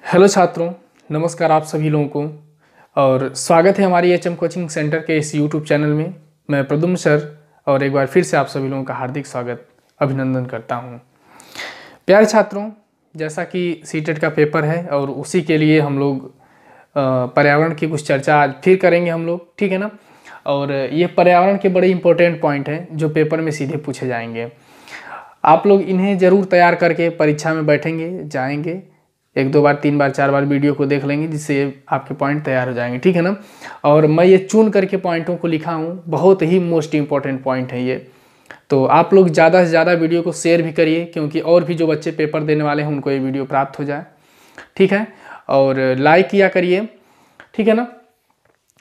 Hello छात्रों, नमस्कार आप सभी लोगों को और स्वागत है हमारी एचएम कोचिंग सेंटर के इस यूट्यूब चैनल में। मैं प्रद्युम्न सर और एक बार फिर से आप सभी लोगों का हार्दिक स्वागत अभिनंदन करता हूं। प्यारे छात्रों, जैसा कि सीटेट का पेपर है और उसी के लिए हम लोग पर्यावरण की कुछ चर्चा आज फिर करेंगे हम लोग, ठीक है ना। और ये पर्यावरण के बड़े इंपॉर्टेंट पॉइंट हैं जो पेपर में सीधे पूछे जाएंगे। आप लोग इन्हें ज़रूर तैयार करके परीक्षा में बैठेंगे, जाएंगे, एक दो बार, तीन बार, चार बार वीडियो को देख लेंगे, जिससे आपके पॉइंट तैयार हो जाएंगे, ठीक है ना। और मैं ये चुन करके पॉइंटों को लिखा हूँ, बहुत ही मोस्ट इंपॉर्टेंट पॉइंट है ये। तो आप लोग ज़्यादा से ज़्यादा वीडियो को शेयर भी करिए, क्योंकि और भी जो बच्चे पेपर देने वाले हैं उनको ये वीडियो प्राप्त हो जाए, ठीक है। और लाइक किया करिए, ठीक है ना।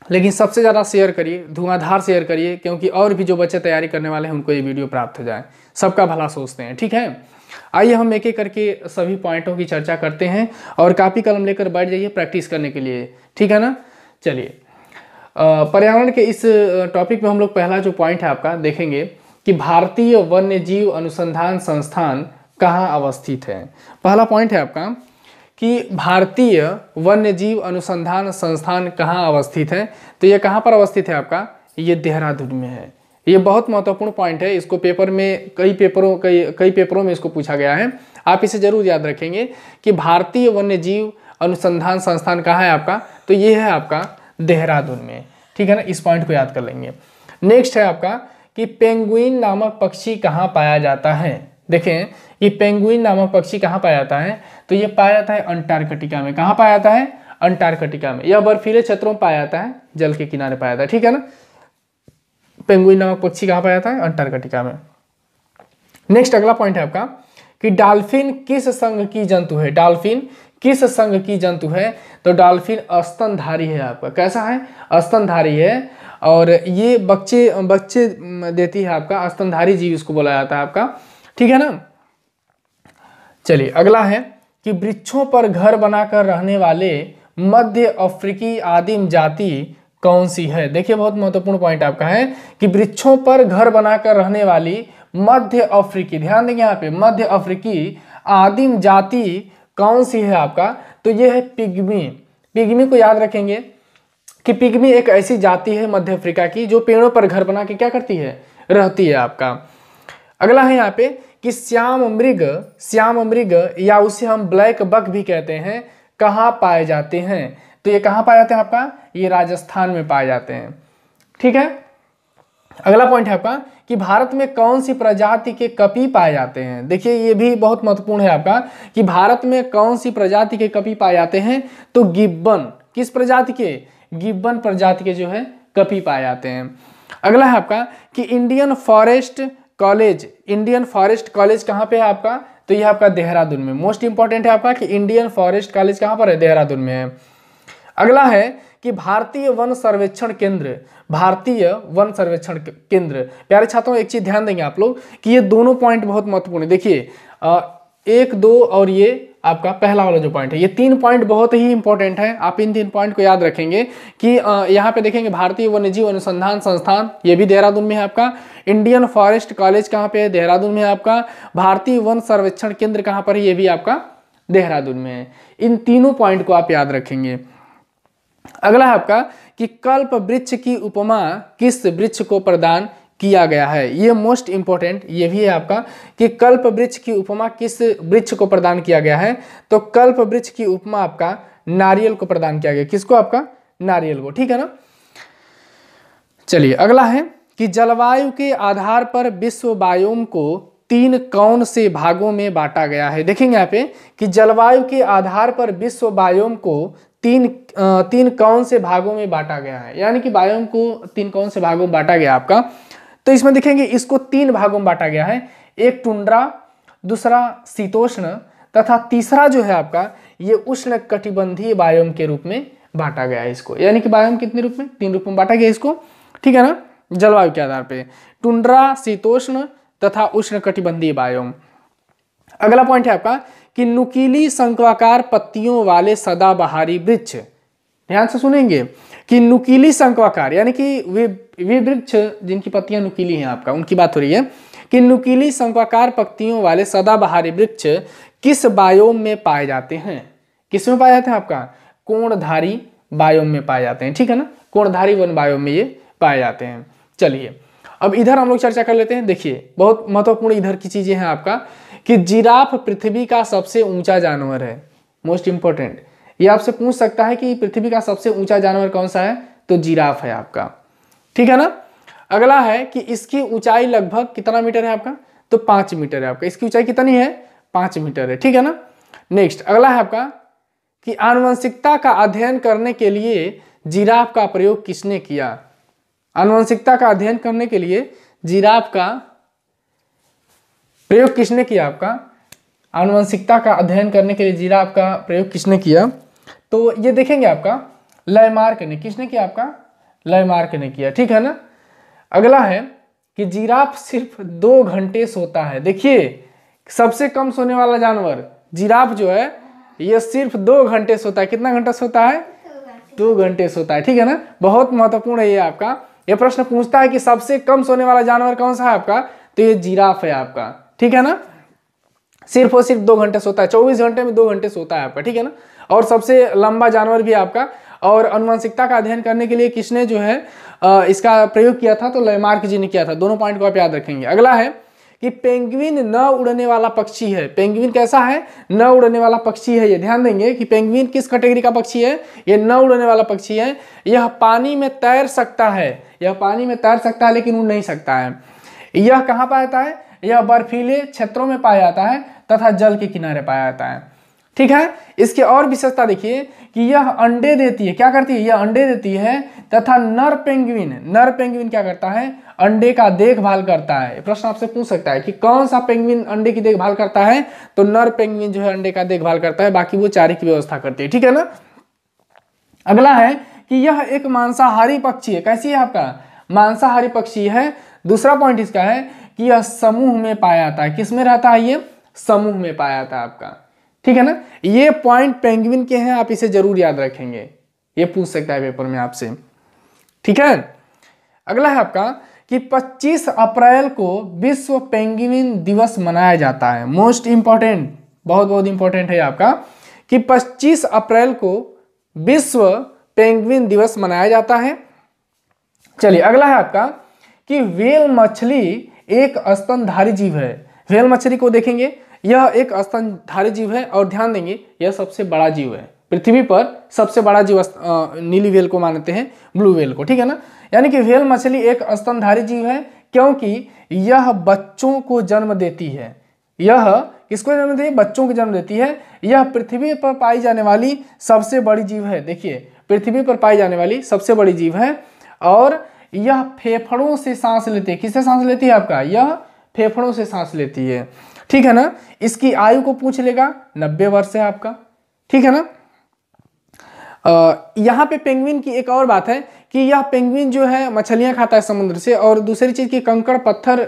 लेकिन सबसे ज़्यादा शेयर करिए, धुआंधार शेयर करिए, क्योंकि और भी जो बच्चे तैयारी करने वाले हैं उनको ये वीडियो प्राप्त हो जाए। सबका भला सोचते हैं, ठीक है। आइए हम एक एक करके सभी पॉइंटों की चर्चा करते हैं और कापी कलम लेकर बैठ जाइए प्रैक्टिस करने के लिए, ठीक है ना। चलिए, पर्यावरण के इस टॉपिक में हम लोग पहला जो पॉइंट है आपका देखेंगे कि भारतीय वन्य जीव अनुसंधान संस्थान कहाँ अवस्थित है। पहला पॉइंट है आपका कि भारतीय वन्य जीव अनुसंधान संस्थान कहाँ अवस्थित है। तो ये कहाँ पर अवस्थित है आपका, ये देहरादून में है। ये बहुत महत्वपूर्ण पॉइंट है, इसको पेपर में कई पेपरों में इसको पूछा गया है। आप इसे जरूर याद रखेंगे कि भारतीय वन्य जीव अनुसंधान संस्थान कहाँ है आपका, तो ये है आपका देहरादून में, ठीक है ना। इस पॉइंट को याद कर लेंगे। नेक्स्ट है आपका कि पेंगुइन नामक पक्षी कहाँ पाया जाता है। देखें, ये पेंगुइन नामक पक्षी कहाँ पाया जाता है, तो ये पाया जाता है अंटार्कटिका में। कहाँ पाया जाता है, अंटार्कटिका में। यह बर्फीले क्षेत्रों में पाया जाता है, जल के किनारे पाया जाता है, ठीक है ना। पेंगुइन नामक पक्षी कहाँ पाया जाता है, अंटार्कटिका में। नेक्स्ट अगला पॉइंट है आपका कि डॉल्फिन किस संघ की जंतु है। डॉल्फिन किस संघ की जंतु है, तो डॉल्फिन स्तनधारी है आपका। कैसा है, स्तनधारी है। और ये बच्चे देती है आपका, स्तनधारी जीव इसको बोला जाता है आपका, ठीक है ना। चलिए अगला है कि वृक्षों पर घर बनाकर रहने वाले मध्य अफ्रीकी आदिम जाति कौन सी है। देखिए, बहुत महत्वपूर्ण पॉइंट आपका है कि वृक्षों पर घर बनाकर रहने वाली मध्य अफ्रीकी, ध्यान देंगे यहाँ पे, मध्य अफ्रीकी आदिम जाति कौन सी है आपका, तो ये है पिग्मी। पिग्मी को याद रखेंगे कि पिग्मी एक ऐसी जाति है मध्य अफ्रीका की जो पेड़ों पर घर बना के क्या करती है, रहती है आपका। अगला है यहाँ पे कि श्याम मृग या उसे हम ब्लैक बक भी कहते हैं, कहाँ पाए जाते हैं। तो ये कहाँ पाए जाते हैं आपका, ये राजस्थान में पाए जाते हैं, ठीक है। अगला पॉइंट है आपका कि भारत में कौन सी प्रजाति के कपी पाए जाते हैं। देखिए, ये भी बहुत महत्वपूर्ण है आपका कि भारत में कौन सी प्रजाति के कपी पाए जाते हैं, तो गिब्बन। किस प्रजाति के, गिब्बन प्रजाति के जो है कपी पाए जाते हैं। अगला है आपका कि इंडियन फॉरेस्ट कॉलेज कहाँ पे है आपका, तो यह आपका देहरादून में। मोस्ट इंपॉर्टेंट है आपका कि इंडियन फॉरेस्ट कॉलेज कहाँ पर है, देहरादून में है। अगला है कि भारतीय वन सर्वेक्षण केंद्र। प्यारे छात्रों, एक चीज ध्यान देंगे आप लोग कि ये दोनों पॉइंट बहुत महत्वपूर्ण है। देखिए, 1, 2 और ये आपका पहला वाला जो पॉइंट है, ये 3 पॉइंट बहुत ही इंपॉर्टेंट है। आप इन 3 पॉइंट को याद रखेंगे कि यहाँ पे देखेंगे भारतीय वन्यजीव अनुसंधान संस्थान, ये भी देहरादून में है आपका। इंडियन फॉरेस्ट कॉलेज कहाँ पे है, देहरादून में है आपका। भारतीय वन सर्वेक्षण केंद्र कहाँ पर है, ये भी आपका देहरादून में है। इन तीनों पॉइंट को आप याद रखेंगे। अगला है आपका कि कल्प वृक्ष की उपमा किस वृक्ष को प्रदान किया गया है। ये मोस्ट इंपॉर्टेंट ये भी है आपका कि कल्प वृक्ष की उपमा किस वृक्ष को प्रदान किया गया है, तो कल्प वृक्ष की उपमा आपका नारियल को प्रदान किया गया। किसको, आपका नारियल को, ठीक है ना। चलिए अगला है कि जलवायु के आधार पर विश्व बायोम को 3 कौन से भागों में बांटा गया है। देखेंगे यहाँ पे कि जलवायु के आधार पर विश्व बायोम को तीन कौन से भागों में बांटा गया है, यानी कि बायोम को 3 कौन से भागों में बांटा गया आपका। तो इसमें देखेंगे इसको 3 भागों में बांटा गया है, एक टुंड्रा, दूसरा शीतोष्ण तथा तीसरा जो है आपका ये उष्ण कटिबंधीय बायोम के रूप में बांटा गया है इसको। यानी कि बायोम कितने रूप में, 3 रूप में बांटा गया इसको, ठीक है ना। जलवायु के आधार पे टुंड्रा, शीतोष्ण तथा उष्ण कटिबंधीय बायोम। अगला पॉइंट है आपका कि नुकीली शंक्वाकार पत्तियों वाले सदाबहारी वृक्ष, ध्यान से सुनेंगे कि नुकीली शंक्वाकार यानी कि वे वृक्ष जिनकी पत्तियां नुकीली हैं आपका, उनकी बात हो रही है कि नुकीली शंक्वाकार पत्तियों वाले सदाबहारी वृक्ष किस बायोम में पाए जाते हैं। किस में पाए जाते हैं आपका, कोणधारी बायोम में पाए जाते हैं, ठीक है ना, कोणधारी वन बायोम में ये पाए जाते हैं। चलिए अब इधर हम लोग चर्चा कर लेते हैं। देखिए बहुत महत्वपूर्ण इधर की चीजें हैं आपका कि जिराफ पृथ्वी का सबसे ऊंचा जानवर है, मोस्ट इंपॉर्टेंट। ये आपसे पूछ सकता है कि पृथ्वी का सबसे ऊंचा जानवर कौन सा है, तो जिराफ है आपका, ठीक है ना। अगला है कि इसकी ऊंचाई लगभग कितना मीटर है आपका, तो 5 मीटर है आपका। इसकी ऊंचाई कितनी है, 5 मीटर है, ठीक है ना। नेक्स्ट अगला है आपका कि आनुवंशिकता का अध्ययन करने के लिए जिराफ का प्रयोग किसने किया। आनुवंशिकता का अध्ययन करने के लिए जिराफ का प्रयोग किसने किया आपका, आनुवंशिकता का अध्ययन करने के लिए जिराफ का प्रयोग किसने किया, तो ये देखेंगे आपका लैमार्क ने। किसने किया आपका, लैमार्क ने किया, ठीक है ना। अगला है कि जिराफ सिर्फ 2 घंटे सोता है। देखिए सबसे कम सोने वाला जानवर जिराफ जो है ये सिर्फ 2 घंटे सोता है। कितना घंटा सोता है, 2 घंटे सोता है, ठीक है ना। बहुत महत्वपूर्ण है ये आपका। ये प्रश्न पूछता है कि सबसे कम सोने वाला जानवर कौन सा है आपका, तो ये जिराफ है आपका, ठीक है ना। सिर्फ और सिर्फ 2 घंटे सोता है, 24 घंटे में 2 घंटे सोता है आपका, ठीक है ना। और सबसे लंबा जानवर भी आपका। और आनुवंशिकता का अध्ययन करने के लिए किसने जो है इसका प्रयोग किया था, तो लैमार्क जी ने किया था। दोनों पॉइंट को आप याद रखेंगे। अगला है कि पेंगुइन न उड़ने वाला पक्षी है। पेंगुइन कैसा है, न उड़ने वाला पक्षी है। ये ध्यान देंगे कि पेंगुइन किस कैटेगरी का पक्षी है, ये न उड़ने वाला पक्षी है। यह पानी में तैर सकता है, यह पानी में तैर सकता है लेकिन उड़ नहीं सकता है। यह कहाँ पाया जाता है, यह बर्फीले क्षेत्रों में पाया जाता है तथा जल के किनारे पाया जाता है, ठीक है। इसके और विशेषता देखिए कि यह अंडे देती है। क्या करती है, यह अंडे देती है तथा नर पेंगुइन क्या करता है, अंडे का देखभाल करता है। प्रश्न आपसे पूछ सकता है कि कौन सा पेंगुइन अंडे की देखभाल करता है, तो नर पेंगुइन जो है अंडे का देखभाल करता है, बाकी वो चारे की व्यवस्था करती है, ठीक है ना। अगला है कि यह एक मांसाहारी पक्षी है। कैसी है आपका, मांसाहारी पक्षी है। दूसरा पॉइंट इसका है कि यह समूह में पाया जाता है। किस में रहता है, ये समूह में पाया जाता है आपका, ठीक है ना। ये पॉइंट पेंगुइन के हैं, आप इसे जरूर याद रखेंगे, ये पूछ सकता है पेपर में आपसे, ठीक है। अगला है आपका कि 25 अप्रैल को विश्व पेंगुइन दिवस मनाया जाता है। मोस्ट इंपॉर्टेंट, बहुत इंपॉर्टेंट है आपका कि 25 अप्रैल को विश्व पेंगुइन दिवस मनाया जाता है। चलिए अगला है आपका कि व्हेल मछली एक स्तनधारी जीव है। व्हेल मछली को देखेंगे, यह एक स्तनधारी जीव है और ध्यान देंगे यह सबसे बड़ा जीव है पृथ्वी पर। सबसे बड़ा जीव नीली व्हेल को मानते हैं, ब्लू व्हेल को, ठीक है ना। यानी कि व्हेल मछली एक स्तनधारी जीव है क्योंकि यह बच्चों को जन्म देती है। यह किसको जन्म देती है, बच्चों को जन्म देती है। यह पृथ्वी पर पाई जाने वाली सबसे बड़ी जीव है। देखिए पृथ्वी पर पाई जाने वाली सबसे बड़ी जीव है और यह फेफड़ों से सांस लेती है। किससे सांस लेती है आपका, यह फेफड़ों से सांस लेती है, ठीक है ना। इसकी आयु को पूछ लेगा, 90 वर्ष है आपका, ठीक है ना। यहाँ पे पेंगुइन की एक और बात है कि यह पेंगुइन जो है मछलियां खाता है समुद्र से, और दूसरी चीज की कंकड़ पत्थर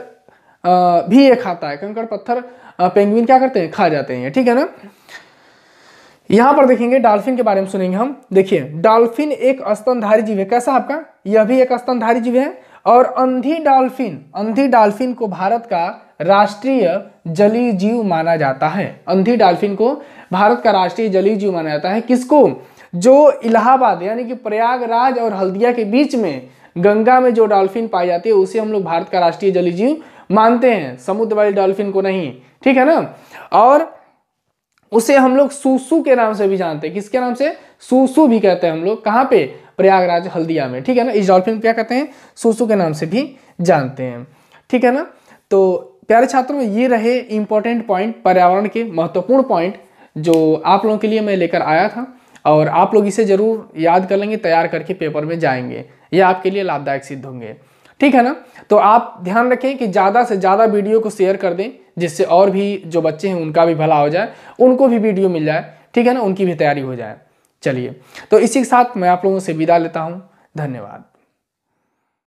भी ये खाता है। कंकड़ पत्थर पेंगुइन क्या करते हैं, खा जाते हैं, ठीक है ना। यहां पर देखेंगे डॉल्फिन के बारे में सुनेंगे हम। देखिए डॉल्फिन एक स्तनधारी जीव है। कैसा आपका, यह भी एक स्तनधारी जीव है। और अंधी डॉल्फिन को भारत का राष्ट्रीय जलीय जीव माना जाता है। अंधी डॉल्फिन को भारत का राष्ट्रीय जलीय जीव माना जाता है। किसको, जो इलाहाबाद यानी कि प्रयागराज और हल्दिया के बीच में गंगा में जो डॉल्फिन पाई जाती है उसे हम लोग भारत का राष्ट्रीय जलीय जीव मानते हैं, समुद्र वाली डॉल्फिन को नहीं, ठीक है ना। और उसे हम लोग सूसू के नाम से भी जानते हैं। किसके नाम से, सूसू भी कहते हैं हम लोग। कहाँ पे, प्रयागराज हल्दिया में, ठीक है ना। इस डॉल्फिन को क्या कहते हैं, सूसू के नाम से भी जानते हैं, ठीक है ना। तो प्यारे छात्रों ये रहे इंपॉर्टेंट पॉइंट, पर्यावरण के महत्वपूर्ण पॉइंट जो आप लोगों के लिए मैं लेकर आया था, और आप लोग इसे जरूर याद कर लेंगे, तैयार करके पेपर में जाएंगे, ये आपके लिए लाभदायक सिद्ध होंगे, ठीक है ना। तो आप ध्यान रखें कि ज़्यादा से ज़्यादा वीडियो को शेयर कर दें, जिससे और भी जो बच्चे हैं उनका भी भला हो जाए, उनको भी वीडियो मिल जाए, ठीक है ना, उनकी भी तैयारी हो जाए। चलिए तो इसी के साथ मैं आप लोगों से विदा लेता हूँ। धन्यवाद।